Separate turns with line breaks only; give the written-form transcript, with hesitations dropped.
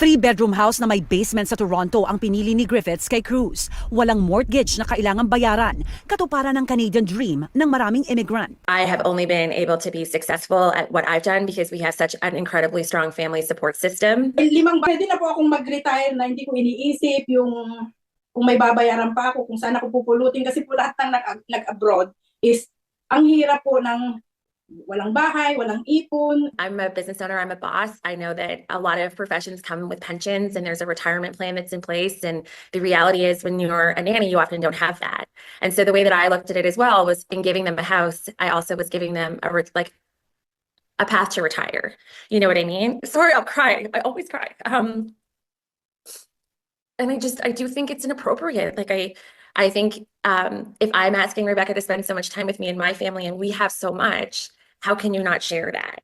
Three-bedroom house na may basement sa Toronto ang pinili ni Griffiths kay Cruz. Walang mortgage na kailangang bayaran, katuparan ng Canadian dream ng maraming immigrant.
I have only been able to be successful at what I've done because we have such an incredibly strong family support system.
Pwede na po akong mag-retire na hindi ko iniisip yung kung may babayaran pa ako, kung saan ako pupulutin. Kasi po lahat ng nag-abroad is ang hirap po ng walang bahay, walang ipon.
I'm a business owner, I'm a boss. I know that a lot of professions come with pensions and there's a retirement plan that's in place. And the reality is when you're a nanny, you often don't have that. And so the way that I looked at it as well was in giving them a house, I also was giving them a path to retire. You know what I mean? Sorry, I'll cry. I always cry. And I do think it's inappropriate. I think if I'm asking Rebecca to spend so much time with me and my family and we have so much, how can you not share that?